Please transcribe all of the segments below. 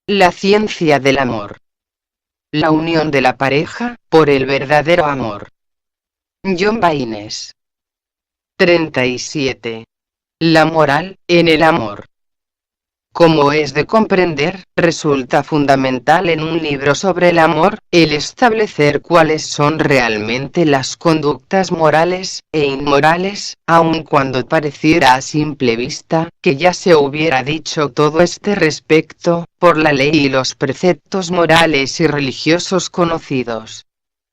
La ciencia del amor. La unión de la pareja, por el verdadero amor. John Baynes. 37. La moral, en el amor. Como es de comprender, resulta fundamental en un libro sobre el amor, el establecer cuáles son realmente las conductas morales e inmorales, aun cuando pareciera a simple vista, que ya se hubiera dicho todo este respecto, por la ley y los preceptos morales y religiosos conocidos.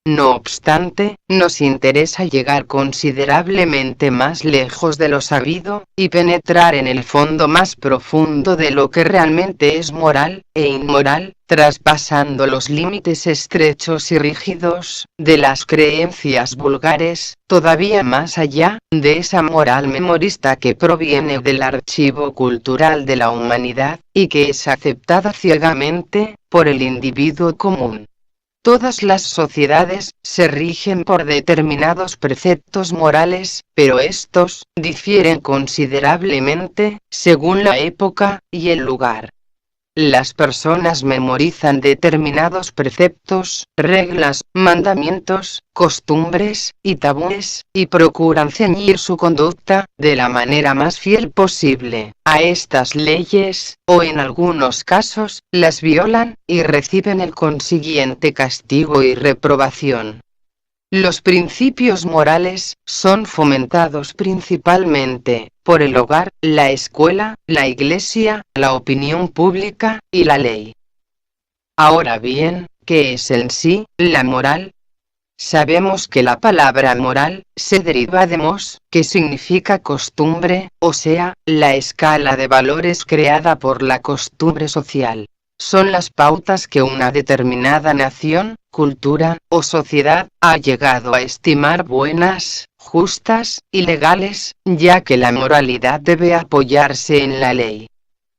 No obstante, nos interesa llegar considerablemente más lejos de lo sabido, y penetrar en el fondo más profundo de lo que realmente es moral e inmoral, traspasando los límites estrechos y rígidos de las creencias vulgares, todavía más allá de esa moral memorista que proviene del archivo cultural de la humanidad, y que es aceptada ciegamente por el individuo común. Todas las sociedades se rigen por determinados preceptos morales, pero estos difieren considerablemente según la época y el lugar. Las personas memorizan determinados preceptos, reglas, mandamientos, costumbres y tabúes, y procuran ceñir su conducta, de la manera más fiel posible, a estas leyes, o en algunos casos, las violan, y reciben el consiguiente castigo y reprobación. Los principios morales son fomentados principalmente por el hogar, la escuela, la iglesia, la opinión pública y la ley. Ahora bien, ¿qué es en sí la moral? Sabemos que la palabra moral se deriva de mos, que significa costumbre, o sea, la escala de valores creada por la costumbre social. Son las pautas que una determinada nación, cultura o sociedad ha llegado a estimar buenas, justas y legales, ya que la moralidad debe apoyarse en la ley.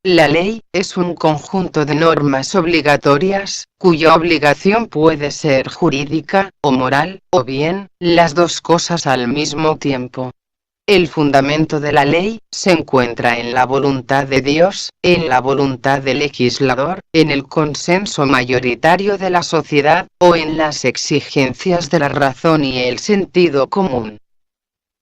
La ley es un conjunto de normas obligatorias, cuya obligación puede ser jurídica o moral, o bien, las dos cosas al mismo tiempo. El fundamento de la ley se encuentra en la voluntad de Dios, en la voluntad del legislador, en el consenso mayoritario de la sociedad, o en las exigencias de la razón y el sentido común.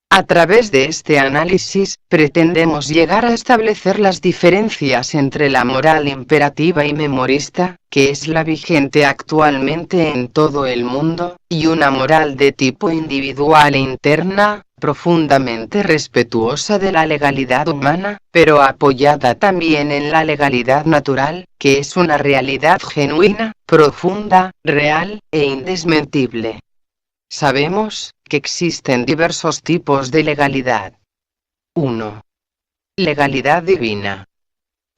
A través de este análisis, pretendemos llegar a establecer las diferencias entre la moral imperativa y memorista, que es la vigente actualmente en todo el mundo, y una moral de tipo individual e interna, profundamente respetuosa de la legalidad humana, pero apoyada también en la legalidad natural, que es una realidad genuina, profunda, real e indesmentible. Sabemos que existen diversos tipos de legalidad. 1. Legalidad divina.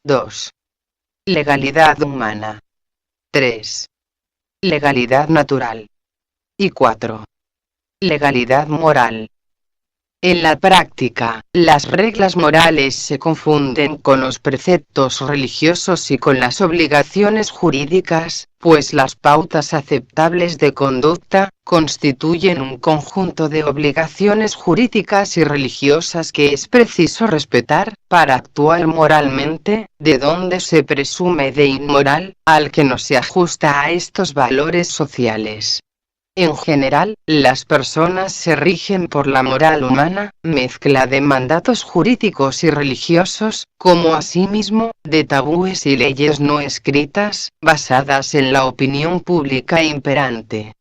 2. Legalidad humana. 3. Legalidad natural. Y 4. Legalidad moral. En la práctica, las reglas morales se confunden con los preceptos religiosos y con las obligaciones jurídicas, pues las pautas aceptables de conducta constituyen un conjunto de obligaciones jurídicas y religiosas que es preciso respetar para actuar moralmente, de donde se presume de inmoral al que no se ajusta a estos valores sociales. En general, las personas se rigen por la moral humana, mezcla de mandatos jurídicos y religiosos, como asimismo, de tabúes y leyes no escritas, basadas en la opinión pública imperante.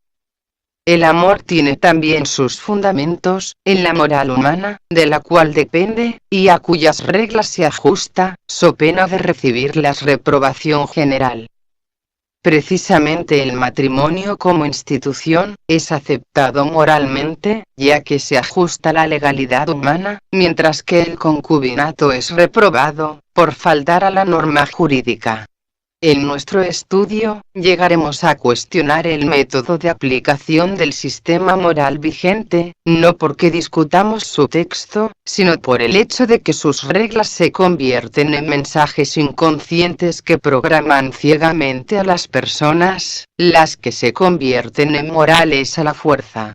El amor tiene también sus fundamentos en la moral humana, de la cual depende, y a cuyas reglas se ajusta, so pena de recibir la reprobación general. Precisamente el matrimonio como institución es aceptado moralmente, ya que se ajusta a la legalidad humana, mientras que el concubinato es reprobado, por faltar a la norma jurídica. En nuestro estudio, llegaremos a cuestionar el método de aplicación del sistema moral vigente, no porque discutamos su texto, sino por el hecho de que sus reglas se convierten en mensajes inconscientes que programan ciegamente a las personas, las que se convierten en morales a la fuerza.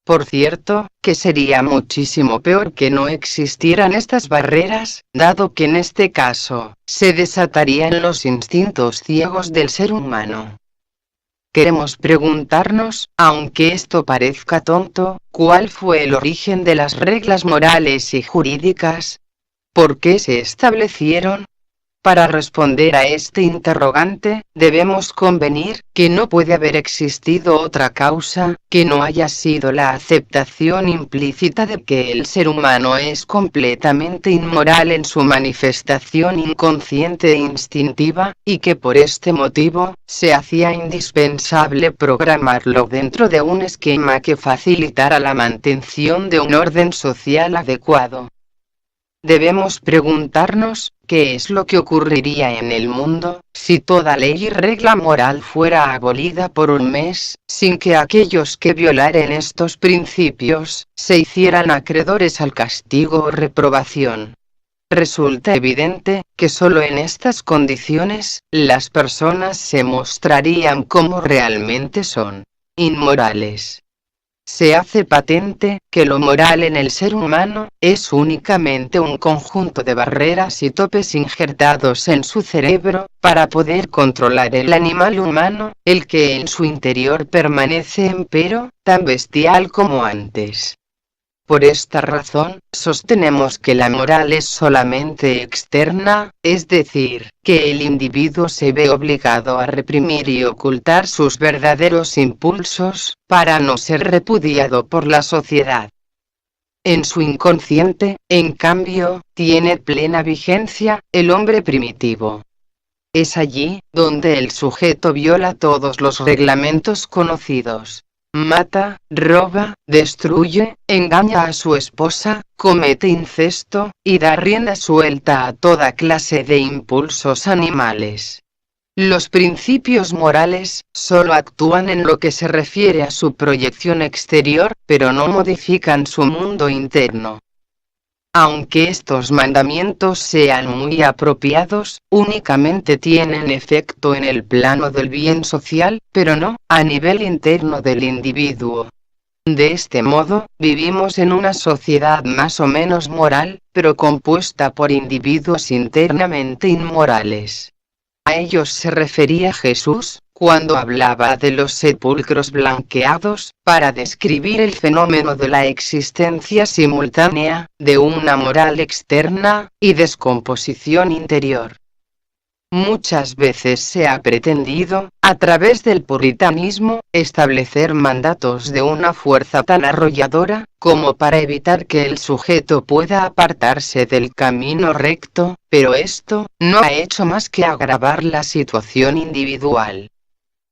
Por cierto, que sería muchísimo peor que no existieran estas barreras, dado que en este caso, se desatarían los instintos ciegos del ser humano. Queremos preguntarnos, aunque esto parezca tonto, ¿cuál fue el origen de las reglas morales y jurídicas? ¿Por qué se establecieron? Para responder a este interrogante, debemos convenir que no puede haber existido otra causa que no haya sido la aceptación implícita de que el ser humano es completamente inmoral en su manifestación inconsciente e instintiva, y que por este motivo, se hacía indispensable programarlo dentro de un esquema que facilitara la mantención de un orden social adecuado. Debemos preguntarnos, ¿qué es lo que ocurriría en el mundo, si toda ley y regla moral fuera abolida por un mes, sin que aquellos que violaren estos principios, se hicieran acreedores al castigo o reprobación? Resulta evidente, que solo en estas condiciones, las personas se mostrarían como realmente son: inmorales. Se hace patente, que lo moral en el ser humano, es únicamente un conjunto de barreras y topes injertados en su cerebro, para poder controlar el animal humano, el que en su interior permanece empero, tan bestial como antes. Por esta razón, sostenemos que la moral es solamente externa, es decir, que el individuo se ve obligado a reprimir y ocultar sus verdaderos impulsos, para no ser repudiado por la sociedad. En su inconsciente, en cambio, tiene plena vigencia, el hombre primitivo. Es allí, donde el sujeto viola todos los reglamentos conocidos. Mata, roba, destruye, engaña a su esposa, comete incesto, y da rienda suelta a toda clase de impulsos animales. Los principios morales, solo actúan en lo que se refiere a su proyección exterior, pero no modifican su mundo interno. Aunque estos mandamientos sean muy apropiados, únicamente tienen efecto en el plano del bien social, pero no a nivel interno del individuo. De este modo, vivimos en una sociedad más o menos moral, pero compuesta por individuos internamente inmorales. A ellos se refería Jesús, cuando hablaba de los sepulcros blanqueados, para describir el fenómeno de la existencia simultánea, de una moral externa, y descomposición interior. Muchas veces se ha pretendido, a través del puritanismo, establecer mandatos de una fuerza tan arrolladora, como para evitar que el sujeto pueda apartarse del camino recto, pero esto no ha hecho más que agravar la situación individual.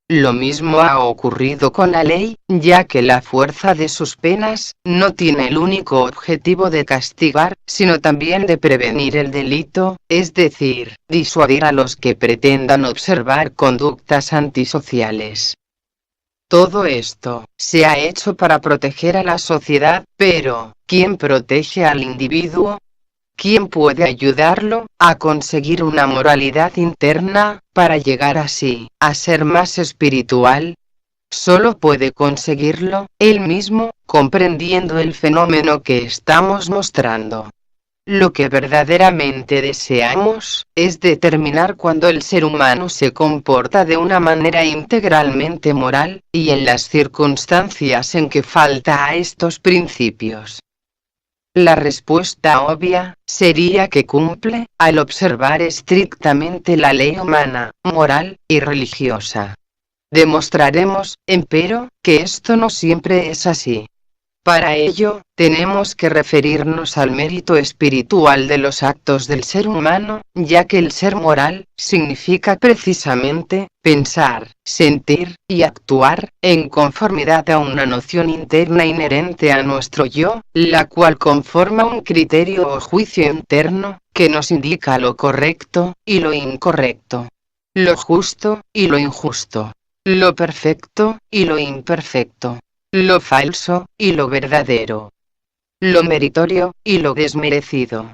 Lo mismo ha ocurrido con la ley, ya que la fuerza de sus penas, no tiene el único objetivo de castigar, sino también de prevenir el delito, es decir, disuadir a los que pretendan observar conductas antisociales. Todo esto se ha hecho para proteger a la sociedad, pero ¿quién protege al individuo? ¿Quién puede ayudarlo a conseguir una moralidad interna, para llegar así a ser más espiritual? Solo puede conseguirlo él mismo, comprendiendo el fenómeno que estamos mostrando. Lo que verdaderamente deseamos, es determinar cuándo el ser humano se comporta de una manera integralmente moral, y en las circunstancias en que falta a estos principios. La respuesta obvia, sería que cumple, al observar estrictamente la ley humana, moral, y religiosa. Demostraremos, empero, que esto no siempre es así. Para ello, tenemos que referirnos al mérito espiritual de los actos del ser humano, ya que el ser moral, significa precisamente, pensar, sentir, y actuar, en conformidad a una noción interna inherente a nuestro yo, la cual conforma un criterio o juicio interno, que nos indica lo correcto, y lo incorrecto, lo justo, y lo injusto, lo perfecto, y lo imperfecto, lo falso, y lo verdadero, lo meritorio, y lo desmerecido.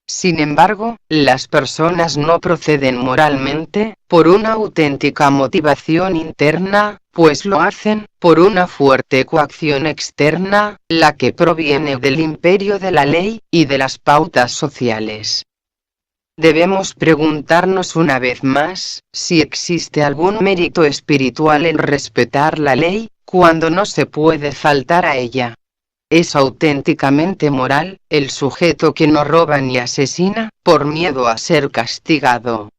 Sin embargo, las personas no proceden moralmente por una auténtica motivación interna, pues lo hacen por una fuerte coacción externa, la que proviene del imperio de la ley y de las pautas sociales. Debemos preguntarnos una vez más, si existe algún mérito espiritual en respetar la ley, cuando no se puede faltar a ella. ¿Es auténticamente moral el sujeto que no roba ni asesina, por miedo a ser castigado?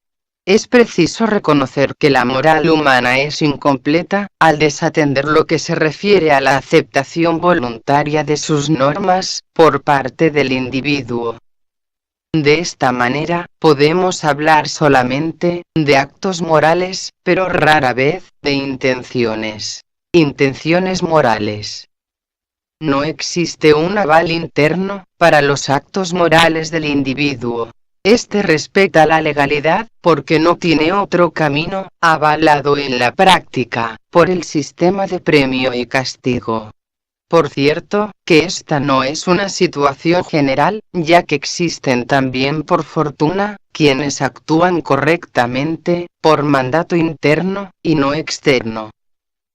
Es preciso reconocer que la moral humana es incompleta, al desatender lo que se refiere a la aceptación voluntaria de sus normas, por parte del individuo. De esta manera, podemos hablar solamente de actos morales, pero rara vez de intenciones. Intenciones morales. No existe un aval interno para los actos morales del individuo. Este respeta la legalidad, porque no tiene otro camino, avalado en la práctica, por el sistema de premio y castigo. Por cierto, que esta no es una situación general, ya que existen también por fortuna, quienes actúan correctamente, por mandato interno, y no externo.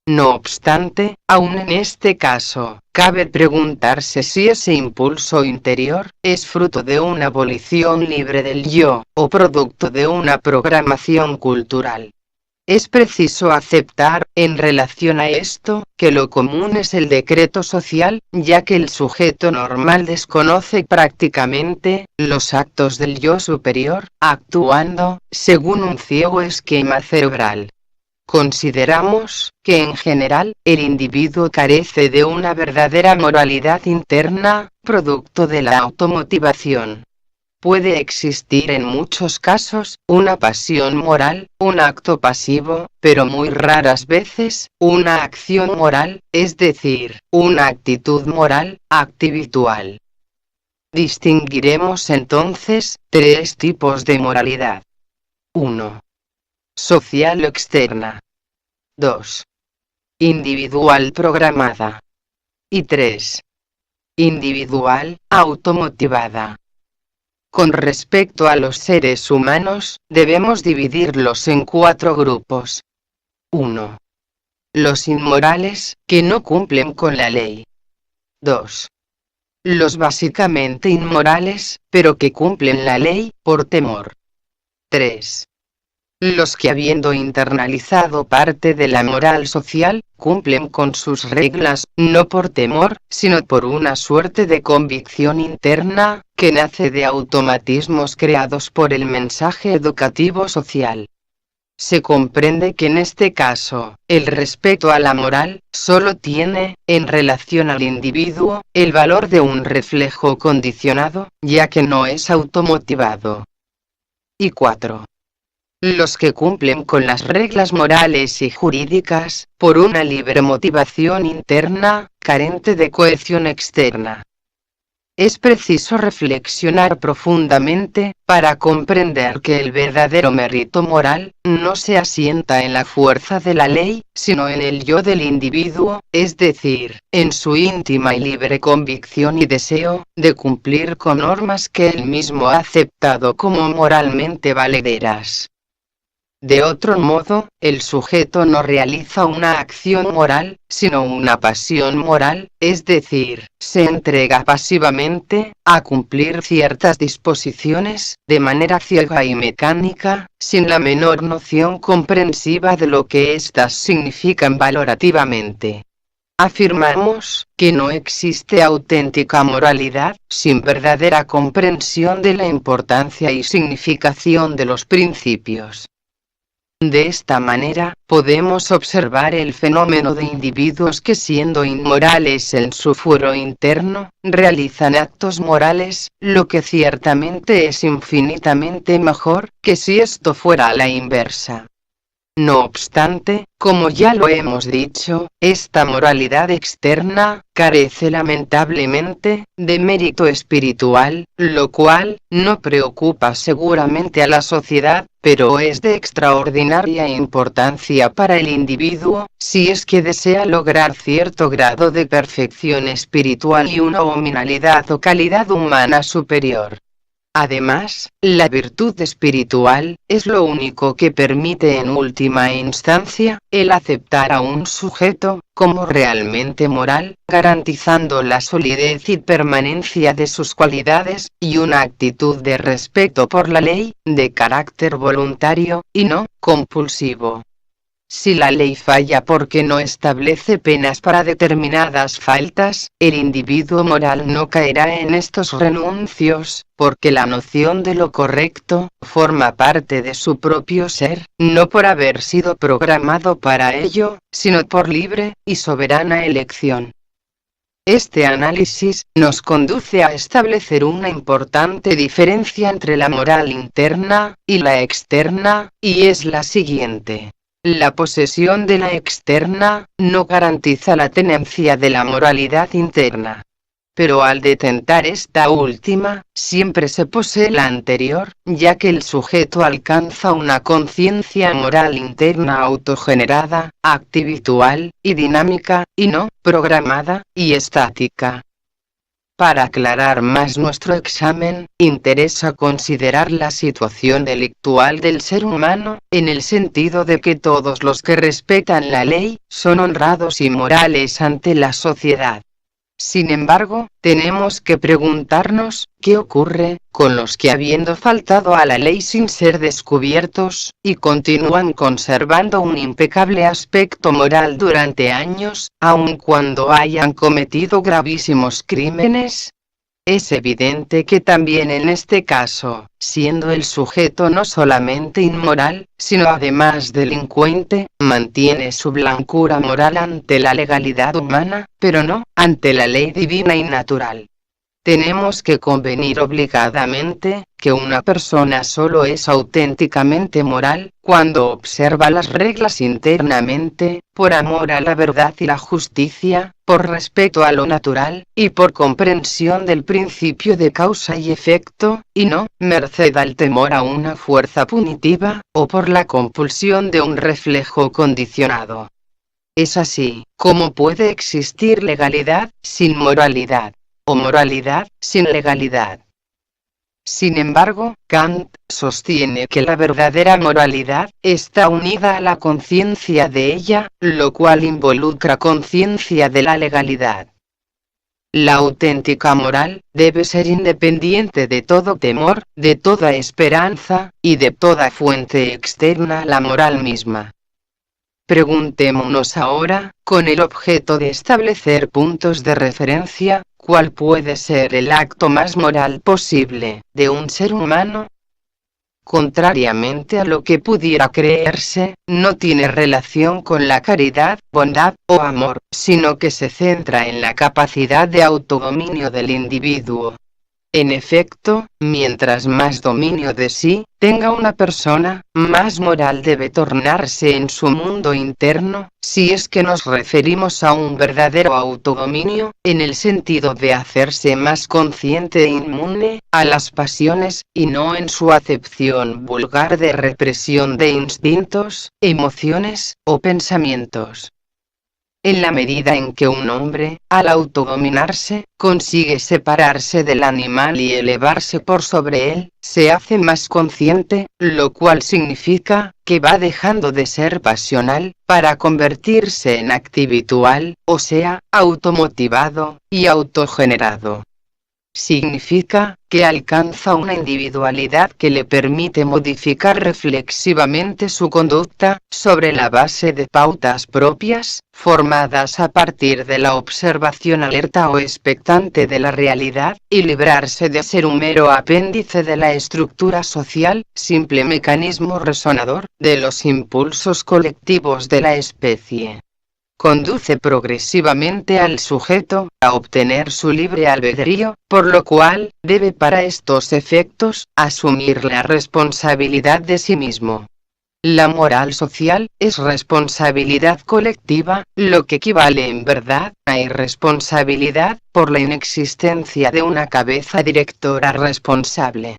No obstante, aun en este caso, cabe preguntarse si ese impulso interior es fruto de una volición libre del yo, o producto de una programación cultural. Es preciso aceptar, en relación a esto, que lo común es el decreto social, ya que el sujeto normal desconoce prácticamente los actos del yo superior, actuando según un ciego esquema cerebral. Consideramos que en general, el individuo carece de una verdadera moralidad interna, producto de la automotivación. Puede existir en muchos casos una pasión moral, un acto pasivo, pero muy raras veces una acción moral, es decir, una actitud moral, activitual. Distinguiremos entonces tres tipos de moralidad. 1. Social o externa. 2. Individual programada. Y 3. Individual, automotivada. Con respecto a los seres humanos, debemos dividirlos en 4 grupos. 1. Los inmorales, que no cumplen con la ley. 2. Los básicamente inmorales, pero que cumplen la ley, por temor. 3. Los que habiendo internalizado parte de la moral social, cumplen con sus reglas, no por temor, sino por una suerte de convicción interna, que nace de automatismos creados por el mensaje educativo social. Se comprende que en este caso, el respeto a la moral, solo tiene, en relación al individuo, el valor de un reflejo condicionado, ya que no es automotivado. Y 4. Los que cumplen con las reglas morales y jurídicas, por una libre motivación interna, carente de cohesión externa. Es preciso reflexionar profundamente, para comprender que el verdadero mérito moral, no se asienta en la fuerza de la ley, sino en el yo del individuo, es decir, en su íntima y libre convicción y deseo, de cumplir con normas que él mismo ha aceptado como moralmente valederas. De otro modo, el sujeto no realiza una acción moral, sino una pasión moral, es decir, se entrega pasivamente a cumplir ciertas disposiciones, de manera ciega y mecánica, sin la menor noción comprensiva de lo que éstas significan valorativamente. Afirmamos que no existe auténtica moralidad, sin verdadera comprensión de la importancia y significación de los principios. De esta manera, podemos observar el fenómeno de individuos que, siendo inmorales en su fuero interno, realizan actos morales, lo que ciertamente es infinitamente mejor que si esto fuera a la inversa. No obstante, como ya lo hemos dicho, esta moralidad externa carece lamentablemente de mérito espiritual, lo cual no preocupa seguramente a la sociedad, pero es de extraordinaria importancia para el individuo, si es que desea lograr cierto grado de perfección espiritual y una hominalidad o calidad humana superior. Además, la virtud espiritual es lo único que permite en última instancia el aceptar a un sujeto como realmente moral, garantizando la solidez y permanencia de sus cualidades y una actitud de respeto por la ley, de carácter voluntario y no compulsivo. Si la ley falla porque no establece penas para determinadas faltas, el individuo moral no caerá en estos renuncios, porque la noción de lo correcto forma parte de su propio ser, no por haber sido programado para ello, sino por libre y soberana elección. Este análisis nos conduce a establecer una importante diferencia entre la moral interna y la externa, y es la siguiente. La posesión de la externa no garantiza la tenencia de la moralidad interna. Pero al detentar esta última, siempre se posee la anterior, ya que el sujeto alcanza una conciencia moral interna autogenerada, activitual y dinámica, y no programada y estática. Para aclarar más nuestro examen, interesa considerar la situación delictual del ser humano, en el sentido de que todos los que respetan la ley, son honrados y morales ante la sociedad. Sin embargo, tenemos que preguntarnos, ¿qué ocurre con los que habiendo faltado a la ley sin ser descubiertos, y continúan conservando un impecable aspecto moral durante años, aun cuando hayan cometido gravísimos crímenes? Es evidente que también en este caso, siendo el sujeto no solamente inmoral, sino además delincuente, mantiene su blancura moral ante la legalidad humana, pero no ante la ley divina y natural. Tenemos que convenir obligadamente que una persona solo es auténticamente moral cuando observa las reglas internamente, por amor a la verdad y la justicia, por respeto a lo natural, y por comprensión del principio de causa y efecto, y no merced al temor a una fuerza punitiva, o por la compulsión de un reflejo condicionado. Es así como puede existir legalidad sin moralidad, o moralidad sin legalidad. Sin embargo, Kant sostiene que la verdadera moralidad está unida a la conciencia de ella, lo cual involucra conciencia de la legalidad. La auténtica moral debe ser independiente de todo temor, de toda esperanza, y de toda fuente externa a la moral misma. Preguntémonos ahora, con el objeto de establecer puntos de referencia, ¿cuál puede ser el acto más moral posible de un ser humano? Contrariamente a lo que pudiera creerse, no tiene relación con la caridad, bondad o amor, sino que se centra en la capacidad de autodominio del individuo. En efecto, mientras más dominio de sí tenga una persona, más moral debe tornarse en su mundo interno, si es que nos referimos a un verdadero autodominio, en el sentido de hacerse más consciente e inmune a las pasiones, y no en su acepción vulgar de represión de instintos, emociones o pensamientos. En la medida en que un hombre, al autodominarse, consigue separarse del animal y elevarse por sobre él, se hace más consciente, lo cual significa que va dejando de ser pasional, para convertirse en activitual, o sea, automotivado y autogenerado. Significa que alcanza una individualidad que le permite modificar reflexivamente su conducta, sobre la base de pautas propias, formadas a partir de la observación alerta o expectante de la realidad, y librarse de ser un mero apéndice de la estructura social, simple mecanismo resonador de los impulsos colectivos de la especie. Conduce progresivamente al sujeto a obtener su libre albedrío, por lo cual debe para estos efectos asumir la responsabilidad de sí mismo. La moral social es responsabilidad colectiva, lo que equivale en verdad a irresponsabilidad por la inexistencia de una cabeza directora responsable.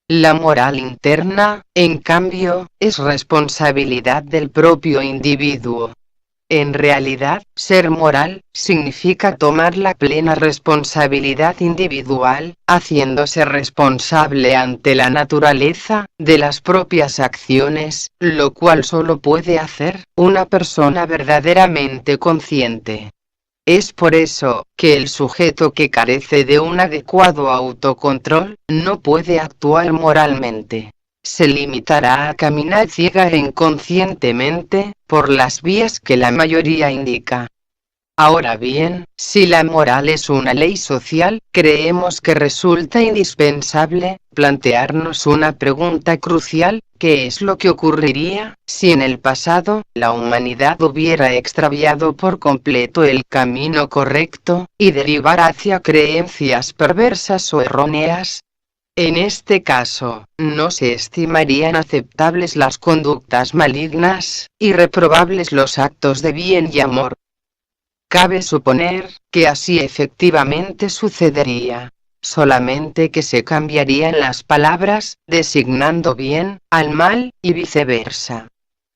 La moral interna, en cambio, es responsabilidad del propio individuo. En realidad, ser moral significa tomar la plena responsabilidad individual, haciéndose responsable ante la naturaleza de las propias acciones, lo cual solo puede hacer una persona verdaderamente consciente. Es por eso que el sujeto que carece de un adecuado autocontrol no puede actuar moralmente. Se limitará a caminar ciega e inconscientemente por las vías que la mayoría indica. Ahora bien, si la moral es una ley social, creemos que resulta indispensable plantearnos una pregunta crucial: ¿qué es lo que ocurriría si en el pasado la humanidad hubiera extraviado por completo el camino correcto y derivara hacia creencias perversas o erróneas? En este caso, no se estimarían aceptables las conductas malignas, y reprobables los actos de bien y amor. Cabe suponer que así efectivamente sucedería, solamente que se cambiarían las palabras, designando bien al mal, y viceversa.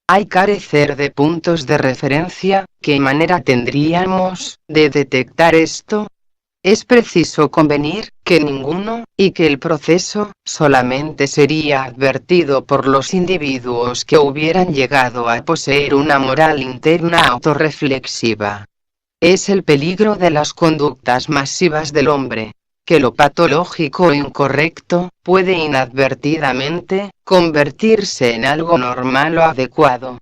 Hay carecer de puntos de referencia. ¿Qué manera tendríamos de detectar esto? Es preciso convenir que ninguno, y que el proceso solamente sería advertido por los individuos que hubieran llegado a poseer una moral interna autorreflexiva. Es el peligro de las conductas masivas del hombre, que lo patológico o incorrecto puede inadvertidamente convertirse en algo normal o adecuado.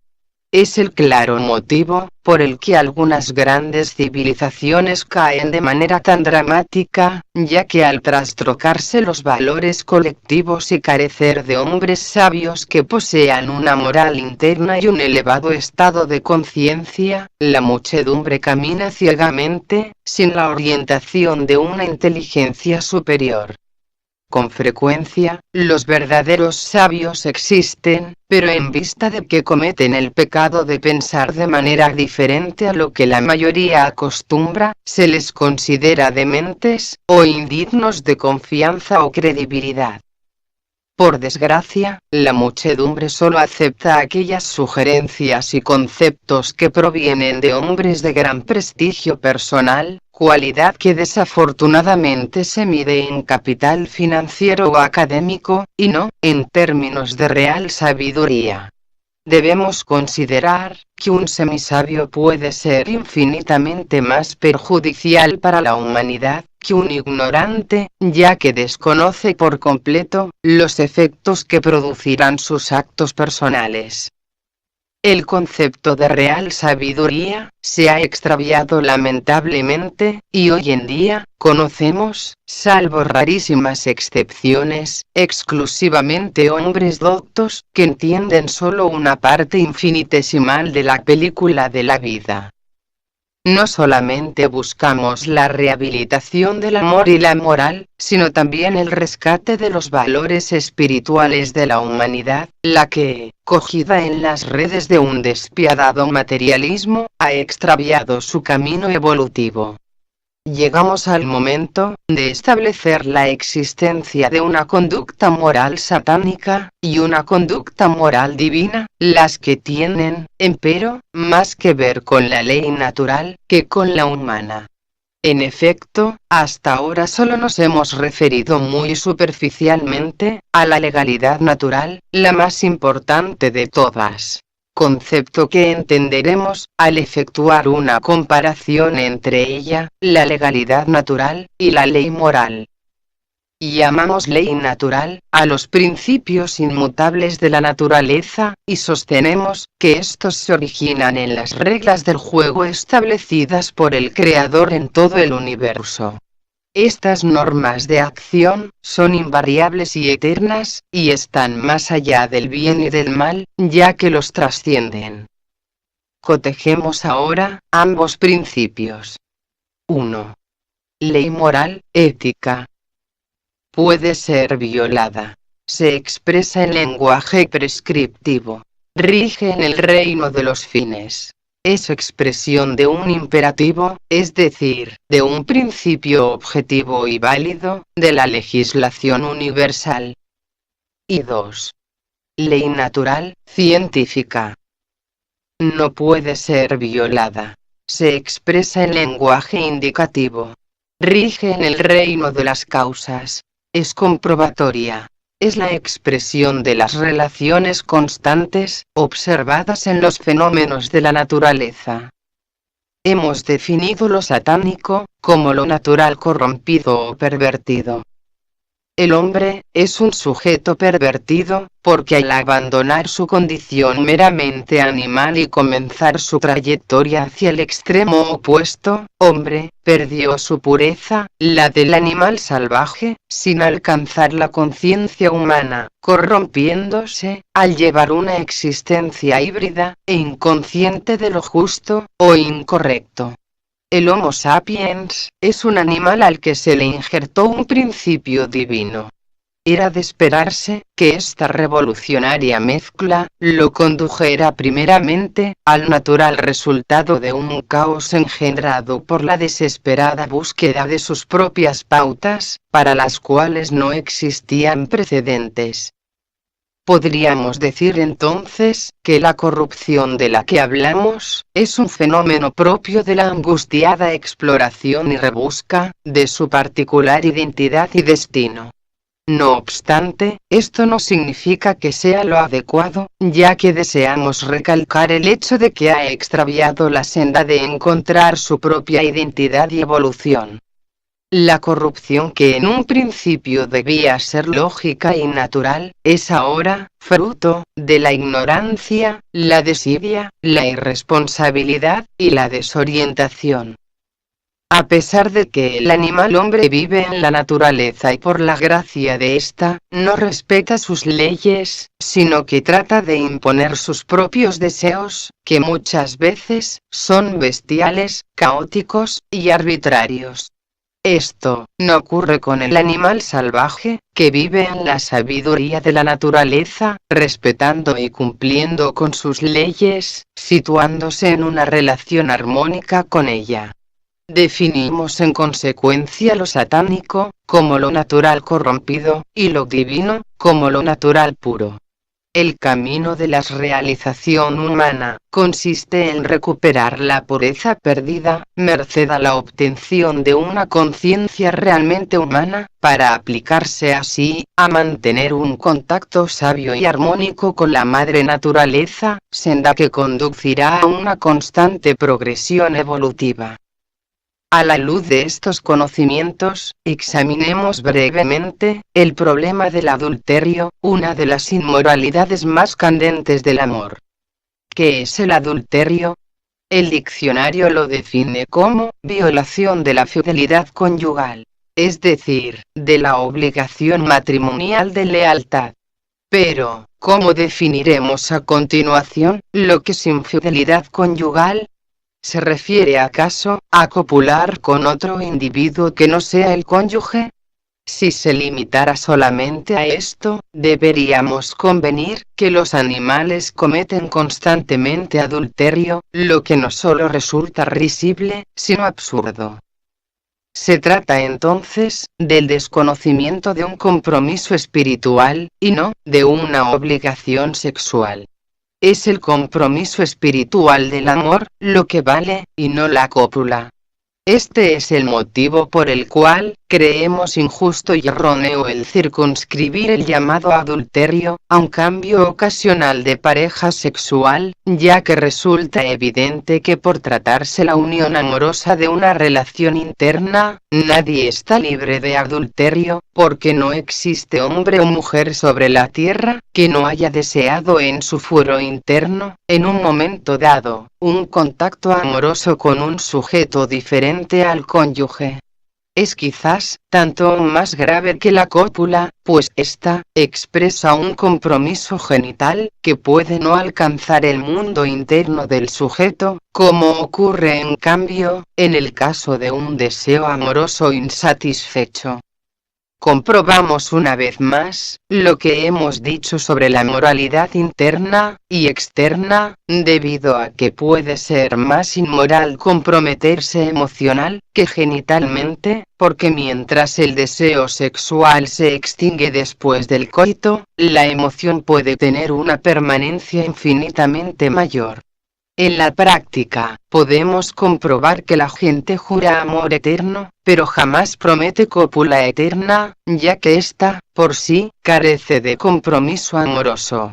Es el claro motivo por el que algunas grandes civilizaciones caen de manera tan dramática, ya que al trastrocarse los valores colectivos y carecer de hombres sabios que posean una moral interna y un elevado estado de conciencia, la muchedumbre camina ciegamente, sin la orientación de una inteligencia superior. Con frecuencia, los verdaderos sabios existen, pero en vista de que cometen el pecado de pensar de manera diferente a lo que la mayoría acostumbra, se les considera dementes, o indignos de confianza o credibilidad. Por desgracia, la muchedumbre solo acepta aquellas sugerencias y conceptos que provienen de hombres de gran prestigio personal, cualidad que desafortunadamente se mide en capital financiero o académico, y no en términos de real sabiduría. Debemos considerar que un semisabio puede ser infinitamente más perjudicial para la humanidad que un ignorante, ya que desconoce por completo los efectos que producirán sus actos personales. El concepto de real sabiduría se ha extraviado lamentablemente, y hoy en día conocemos, salvo rarísimas excepciones, exclusivamente hombres doctos que entienden solo una parte infinitesimal de la película de la vida. No solamente buscamos la rehabilitación del amor y la moral, sino también el rescate de los valores espirituales de la humanidad, la que, cogida en las redes de un despiadado materialismo, ha extraviado su camino evolutivo. Llegamos al momento de establecer la existencia de una conducta moral satánica y una conducta moral divina, las que tienen, empero, más que ver con la ley natural que con la humana. En efecto, hasta ahora solo nos hemos referido muy superficialmente a la legalidad natural, la más importante de todas. Concepto que entenderemos al efectuar una comparación entre ella, la legalidad natural, y la ley moral. Llamamos ley natural a los principios inmutables de la naturaleza, y sostenemos que estos se originan en las reglas del juego establecidas por el Creador en todo el universo. Estas normas de acción son invariables y eternas, y están más allá del bien y del mal, ya que los trascienden. Cotejemos ahora ambos principios. 1. Ley moral, ética. Puede ser violada. Se expresa en lenguaje prescriptivo. Rige en el reino de los fines. Es expresión de un imperativo, es decir, de un principio objetivo y válido, de la legislación universal. Y 2. Ley natural, científica. no puede ser violada. Se expresa en lenguaje indicativo. Rige en el reino de las causas. Es comprobatoria. Es la expresión de las relaciones constantes, observadas en los fenómenos de la naturaleza. Hemos definido lo satánico, como lo natural corrompido o pervertido. El hombre es un sujeto pervertido, porque al abandonar su condición meramente animal y comenzar su trayectoria hacia el extremo opuesto, hombre, perdió su pureza, la del animal salvaje, sin alcanzar la conciencia humana, corrompiéndose, al llevar una existencia híbrida, e inconsciente de lo justo, o incorrecto. El Homo sapiens es un animal al que se le injertó un principio divino. Era de esperarse que esta revolucionaria mezcla lo condujera primeramente al natural resultado de un caos engendrado por la desesperada búsqueda de sus propias pautas, para las cuales no existían precedentes. Podríamos decir entonces, que la corrupción de la que hablamos, es un fenómeno propio de la angustiada exploración y rebusca, de su particular identidad y destino. No obstante, esto no significa que sea lo adecuado, ya que deseamos recalcar el hecho de que ha extraviado la senda de encontrar su propia identidad y evolución. La corrupción que en un principio debía ser lógica y natural, es ahora, fruto de la ignorancia, la desidia, la irresponsabilidad, y la desorientación. A pesar de que el animal hombre vive en la naturaleza y por la gracia de ésta, no respeta sus leyes, sino que trata de imponer sus propios deseos, que muchas veces, son bestiales, caóticos, y arbitrarios. Esto no ocurre con el animal salvaje, que vive en la sabiduría de la naturaleza, respetando y cumpliendo con sus leyes, situándose en una relación armónica con ella. Definimos en consecuencia lo satánico, como lo natural corrompido, y lo divino, como lo natural puro. El camino de la realización humana consiste en recuperar la pureza perdida, merced a la obtención de una conciencia realmente humana, para aplicarse así a mantener un contacto sabio y armónico con la madre naturaleza, senda que conducirá a una constante progresión evolutiva. A la luz de estos conocimientos, examinemos brevemente el problema del adulterio, una de las inmoralidades más candentes del amor. ¿Qué es el adulterio? El diccionario lo define como violación de la fidelidad conyugal, es decir, de la obligación matrimonial de lealtad. Pero, ¿cómo definiremos a continuación lo que es infidelidad conyugal? ¿Se refiere acaso a copular con otro individuo que no sea el cónyuge? Si se limitara solamente a esto, deberíamos convenir que los animales cometen constantemente adulterio, lo que no solo resulta risible, sino absurdo. Se trata entonces del desconocimiento de un compromiso espiritual, y no de una obligación sexual. Es el compromiso espiritual del amor, lo que vale, y no la cópula. Este es el motivo por el cual creemos injusto y erróneo el circunscribir el llamado adulterio a un cambio ocasional de pareja sexual, ya que resulta evidente que por tratarse la unión amorosa de una relación interna, nadie está libre de adulterio, porque no existe hombre o mujer sobre la tierra que no haya deseado en su fuero interno, en un momento dado, un contacto amoroso con un sujeto diferente al cónyuge. Es quizás tanto más grave que la cópula, pues ésta expresa un compromiso genital que puede no alcanzar el mundo interno del sujeto, como ocurre en cambio en el caso de un deseo amoroso insatisfecho. Comprobamos una vez más lo que hemos dicho sobre la moralidad interna y externa, debido a que puede ser más inmoral comprometerse emocional que genitalmente, porque mientras el deseo sexual se extingue después del coito, la emoción puede tener una permanencia infinitamente mayor. En la práctica, podemos comprobar que la gente jura amor eterno, pero jamás promete cópula eterna, ya que ésta, por sí, carece de compromiso amoroso.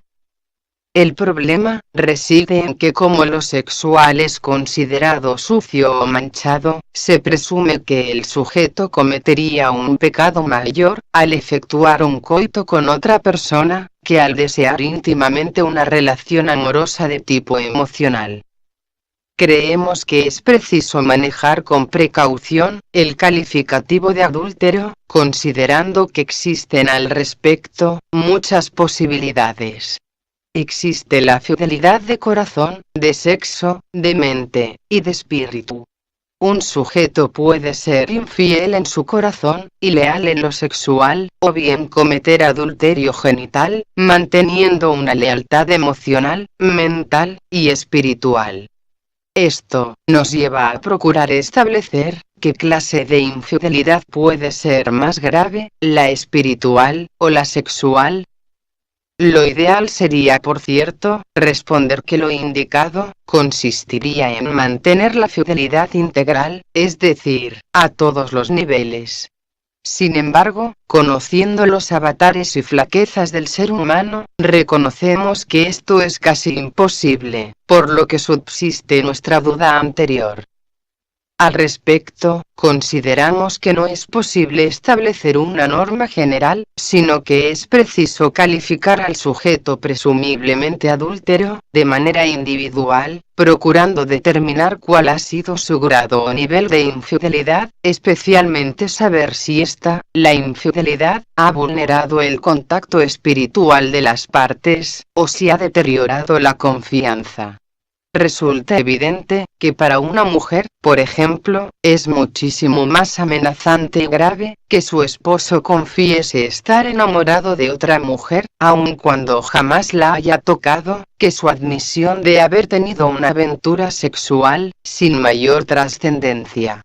El problema reside en que como lo sexual es considerado sucio o manchado, se presume que el sujeto cometería un pecado mayor al efectuar un coito con otra persona, que al desear íntimamente una relación amorosa de tipo emocional. Creemos que es preciso manejar con precaución el calificativo de adúltero, considerando que existen al respecto muchas posibilidades. Existe la fidelidad de corazón, de sexo, de mente, y de espíritu. Un sujeto puede ser infiel en su corazón, y leal en lo sexual, o bien cometer adulterio genital, manteniendo una lealtad emocional, mental, y espiritual. Esto nos lleva a procurar establecer qué clase de infidelidad puede ser más grave, la espiritual, o la sexual. Lo ideal sería, por cierto, responder que lo indicado consistiría en mantener la fidelidad integral, es decir, a todos los niveles. Sin embargo, conociendo los avatares y flaquezas del ser humano, reconocemos que esto es casi imposible, por lo que subsiste nuestra duda anterior. Al respecto, consideramos que no es posible establecer una norma general, sino que es preciso calificar al sujeto presumiblemente adúltero, de manera individual, procurando determinar cuál ha sido su grado o nivel de infidelidad, especialmente saber si la infidelidad, ha vulnerado el contacto espiritual de las partes, o si ha deteriorado la confianza. Resulta evidente que para una mujer, por ejemplo, es muchísimo más amenazante y grave que su esposo confiese estar enamorado de otra mujer, aun cuando jamás la haya tocado, que su admisión de haber tenido una aventura sexual, sin mayor trascendencia.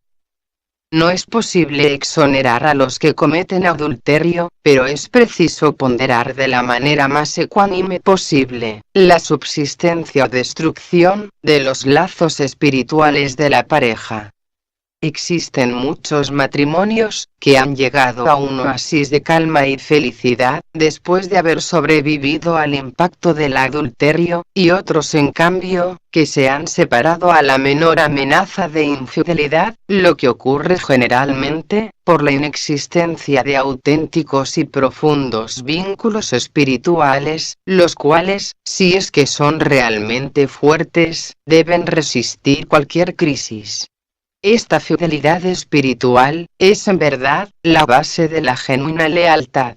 No es posible exonerar a los que cometen adulterio, pero es preciso ponderar de la manera más ecuánime posible la subsistencia o destrucción de los lazos espirituales de la pareja. Existen muchos matrimonios que han llegado a un oasis de calma y felicidad después de haber sobrevivido al impacto del adulterio, y otros en cambio, que se han separado a la menor amenaza de infidelidad, lo que ocurre generalmente por la inexistencia de auténticos y profundos vínculos espirituales, los cuales, si es que son realmente fuertes, deben resistir cualquier crisis. Esta fidelidad espiritual es en verdad la base de la genuina lealtad.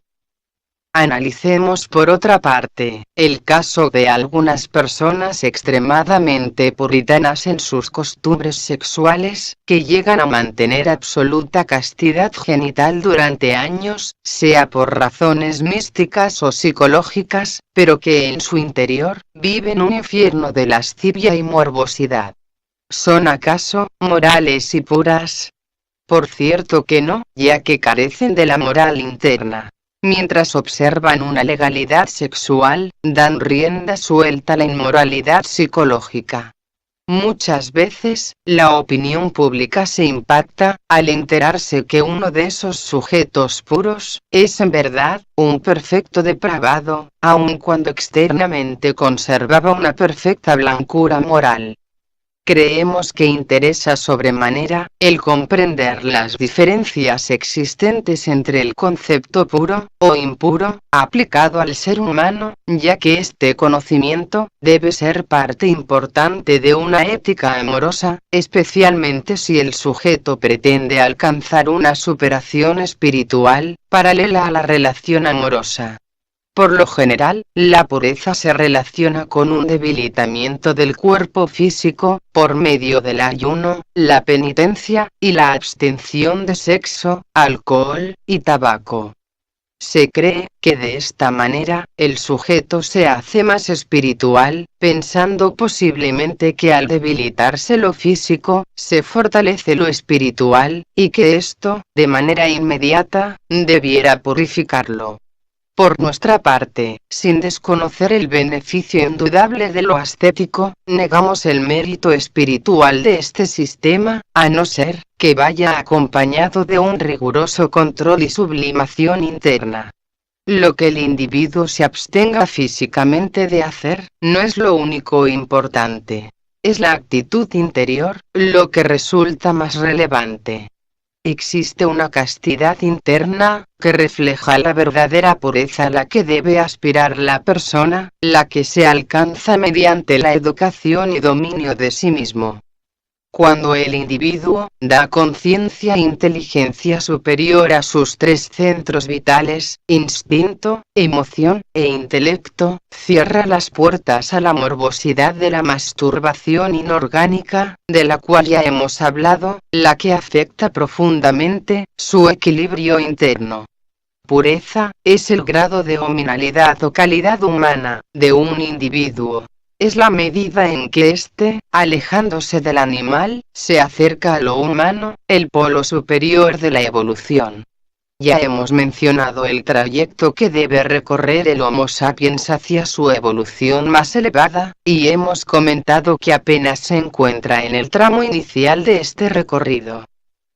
Analicemos por otra parte el caso de algunas personas extremadamente puritanas en sus costumbres sexuales, que llegan a mantener absoluta castidad genital durante años, sea por razones místicas o psicológicas, pero que en su interior viven un infierno de lascivia y morbosidad. ¿Son acaso morales y puras? Por cierto que no, ya que carecen de la moral interna. Mientras observan una legalidad sexual, dan rienda suelta a la inmoralidad psicológica. Muchas veces, la opinión pública se impacta al enterarse que uno de esos sujetos puros es en verdad un perfecto depravado, aun cuando externamente conservaba una perfecta blancura moral. Creemos que interesa sobremanera el comprender las diferencias existentes entre el concepto puro o impuro aplicado al ser humano, ya que este conocimiento debe ser parte importante de una ética amorosa, especialmente si el sujeto pretende alcanzar una superación espiritual paralela a la relación amorosa. Por lo general, la pureza se relaciona con un debilitamiento del cuerpo físico, por medio del ayuno, la penitencia, y la abstención de sexo, alcohol, y tabaco. Se cree que de esta manera, el sujeto se hace más espiritual, pensando posiblemente que al debilitarse lo físico, se fortalece lo espiritual, y que esto, de manera inmediata, debiera purificarlo. Por nuestra parte, sin desconocer el beneficio indudable de lo ascético, negamos el mérito espiritual de este sistema, a no ser que vaya acompañado de un riguroso control y sublimación interna. Lo que el individuo se abstenga físicamente de hacer, no es lo único importante. Es la actitud interior, lo que resulta más relevante. Existe una castidad interna, que refleja la verdadera pureza a la que debe aspirar la persona, la que se alcanza mediante la educación y dominio de sí mismo. Cuando el individuo da conciencia e inteligencia superior a sus tres centros vitales, instinto, emoción e intelecto, cierra las puertas a la morbosidad de la masturbación inorgánica, de la cual ya hemos hablado, la que afecta profundamente su equilibrio interno. Pureza es el grado de hominalidad o calidad humana de un individuo. Es la medida en que éste, alejándose del animal, se acerca a lo humano, el polo superior de la evolución. Ya hemos mencionado el trayecto que debe recorrer el Homo sapiens hacia su evolución más elevada, y hemos comentado que apenas se encuentra en el tramo inicial de este recorrido.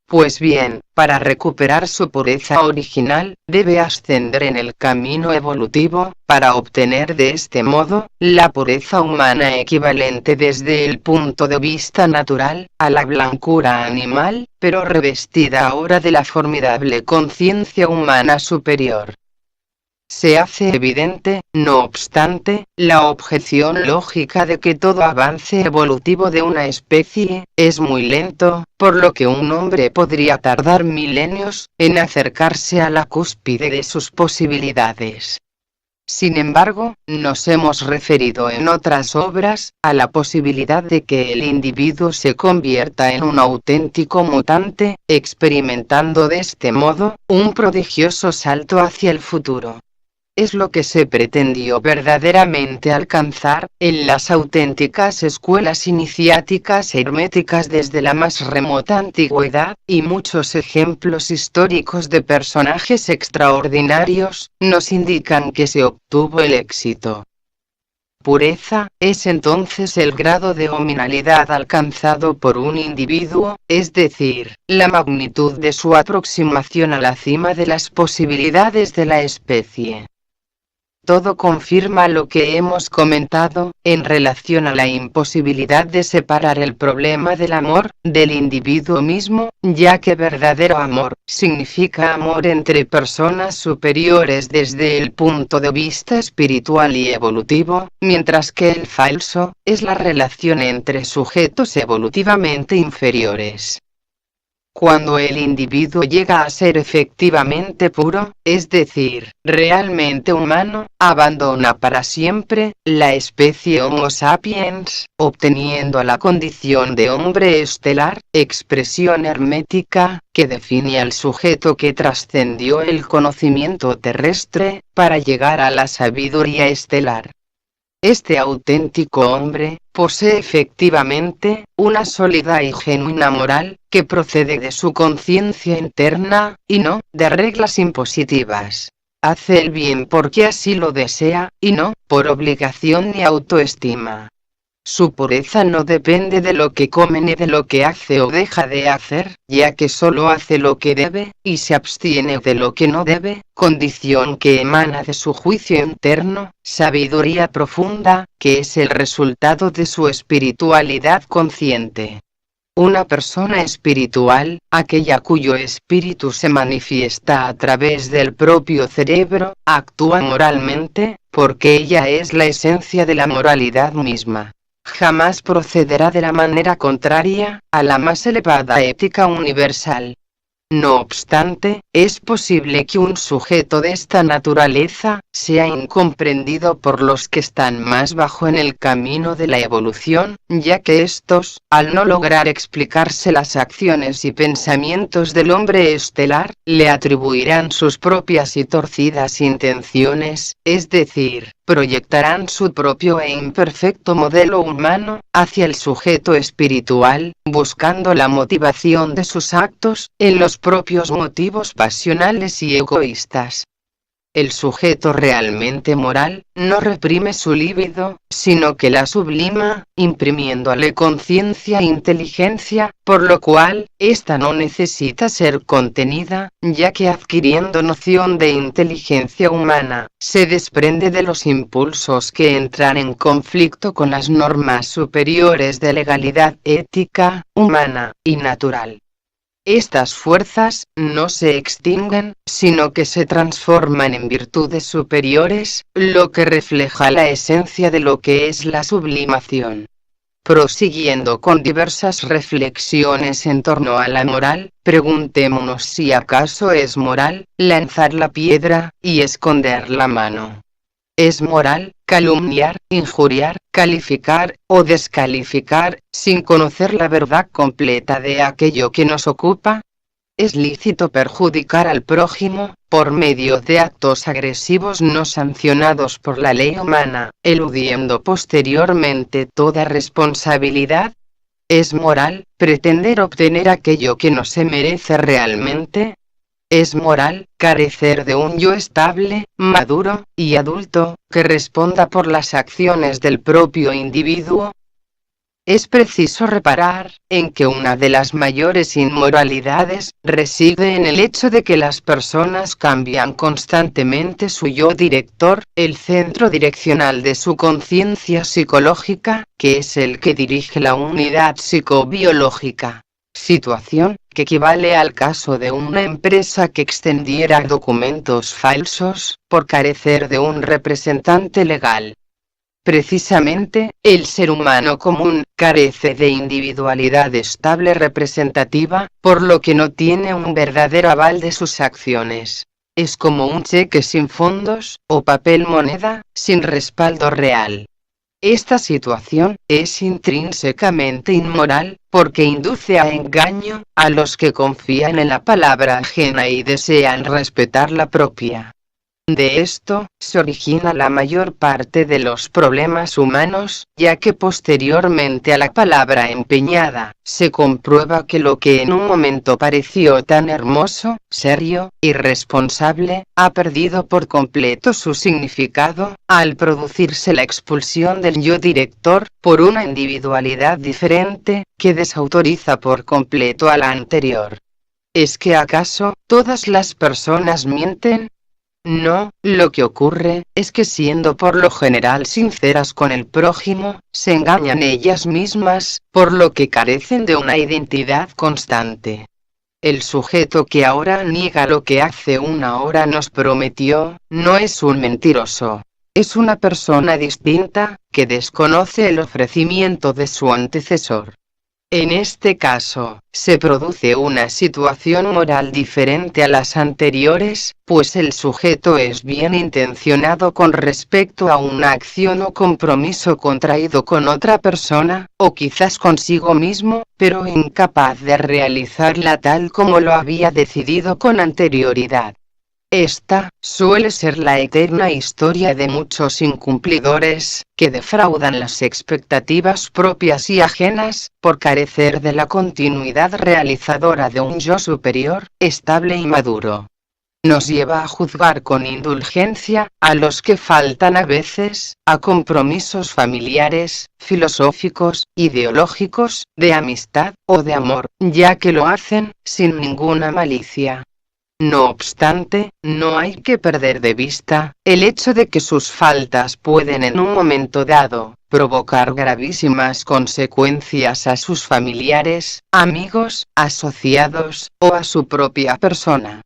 Pues bien, para recuperar su pureza original, debe ascender en el camino evolutivo, para obtener de este modo, la pureza humana equivalente desde el punto de vista natural, a la blancura animal, pero revestida ahora de la formidable conciencia humana superior. Se hace evidente, no obstante, la objeción lógica de que todo avance evolutivo de una especie es muy lento, por lo que un hombre podría tardar milenios en acercarse a la cúspide de sus posibilidades. Sin embargo, nos hemos referido en otras obras a la posibilidad de que el individuo se convierta en un auténtico mutante, experimentando de este modo un prodigioso salto hacia el futuro. Es lo que se pretendió verdaderamente alcanzar, en las auténticas escuelas iniciáticas e herméticas desde la más remota antigüedad, y muchos ejemplos históricos de personajes extraordinarios, nos indican que se obtuvo el éxito. Pureza, es entonces el grado de hominalidad alcanzado por un individuo, es decir, la magnitud de su aproximación a la cima de las posibilidades de la especie. Todo confirma lo que hemos comentado, en relación a la imposibilidad de separar el problema del amor, del individuo mismo, ya que verdadero amor, significa amor entre personas superiores desde el punto de vista espiritual y evolutivo, mientras que el falso, es la relación entre sujetos evolutivamente inferiores. Cuando el individuo llega a ser efectivamente puro, es decir, realmente humano, abandona para siempre la especie Homo sapiens, obteniendo la condición de hombre estelar, expresión hermética, que define al sujeto que trascendió el conocimiento terrestre, para llegar a la sabiduría estelar. Este auténtico hombre, posee efectivamente, una sólida y genuina moral, que procede de su conciencia interna, y no, de reglas impositivas. Hace el bien porque así lo desea, y no, por obligación ni autoestima. Su pureza no depende de lo que come ni de lo que hace o deja de hacer, ya que solo hace lo que debe, y se abstiene de lo que no debe, condición que emana de su juicio interno, sabiduría profunda, que es el resultado de su espiritualidad consciente. Una persona espiritual, aquella cuyo espíritu se manifiesta a través del propio cerebro, actúa moralmente, porque ella es la esencia de la moralidad misma. Jamás procederá de la manera contraria a la más elevada ética universal. No obstante, es posible que un sujeto de esta naturaleza sea incomprendido por los que están más bajo en el camino de la evolución, ya que estos, al no lograr explicarse las acciones y pensamientos del hombre estelar, le atribuirán sus propias y torcidas intenciones, es decir, proyectarán su propio e imperfecto modelo humano hacia el sujeto espiritual, buscando la motivación de sus actos en los propios motivos pasionales y egoístas. El sujeto realmente moral, no reprime su libido, sino que la sublima, imprimiéndole conciencia e inteligencia, por lo cual, ésta no necesita ser contenida, ya que adquiriendo noción de inteligencia humana, se desprende de los impulsos que entran en conflicto con las normas superiores de legalidad ética, humana y natural. Estas fuerzas no se extinguen, sino que se transforman en virtudes superiores, lo que refleja la esencia de lo que es la sublimación. Prosiguiendo con diversas reflexiones en torno a la moral, preguntémonos si acaso es moral lanzar la piedra y esconder la mano. Es moral calumniar, injuriar, calificar o descalificar, sin conocer la verdad completa de aquello que nos ocupa. Es lícito perjudicar al prójimo, por medio de actos agresivos no sancionados por la ley humana, eludiendo posteriormente toda responsabilidad. Es moral pretender obtener aquello que no se merece realmente. Es moral carecer de un yo estable, maduro y adulto, que responda por las acciones del propio individuo. Es preciso reparar en que una de las mayores inmoralidades reside en el hecho de que las personas cambian constantemente su yo director, el centro direccional de su conciencia psicológica, que es el que dirige la unidad psicobiológica. Situación que equivale al caso de una empresa que extendiera documentos falsos, por carecer de un representante legal. Precisamente, el ser humano común carece de individualidad estable representativa, por lo que no tiene un verdadero aval de sus acciones. Es como un cheque sin fondos, o papel moneda, sin respaldo real. Esta situación es intrínsecamente inmoral, porque induce a engaño a los que confían en la palabra ajena y desean respetar la propia. De esto se origina la mayor parte de los problemas humanos, ya que posteriormente a la palabra empeñada, se comprueba que lo que en un momento pareció tan hermoso, serio y responsable, ha perdido por completo su significado, al producirse la expulsión del yo director, por una individualidad diferente, que desautoriza por completo a la anterior. ¿Es que acaso todas las personas mienten? No, lo que ocurre es que siendo por lo general sinceras con el prójimo, se engañan ellas mismas, por lo que carecen de una identidad constante. El sujeto que ahora niega lo que hace una hora nos prometió, no es un mentiroso. Es una persona distinta, que desconoce el ofrecimiento de su antecesor. En este caso, se produce una situación moral diferente a las anteriores, pues el sujeto es bien intencionado con respecto a una acción o compromiso contraído con otra persona, o quizás consigo mismo, pero incapaz de realizarla tal como lo había decidido con anterioridad. Esta suele ser la eterna historia de muchos incumplidores, que defraudan las expectativas propias y ajenas, por carecer de la continuidad realizadora de un yo superior, estable y maduro. Nos lleva a juzgar con indulgencia a los que faltan a veces a compromisos familiares, filosóficos, ideológicos, de amistad o de amor, ya que lo hacen sin ninguna malicia. No obstante, no hay que perder de vista el hecho de que sus faltas pueden en un momento dado provocar gravísimas consecuencias a sus familiares, amigos, asociados o a su propia persona.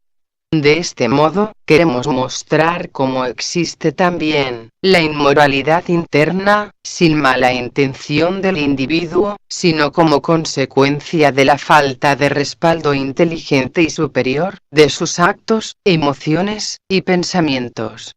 De este modo, queremos mostrar cómo existe también la inmoralidad interna, sin mala intención del individuo, sino como consecuencia de la falta de respaldo inteligente y superior, de sus actos, emociones y pensamientos.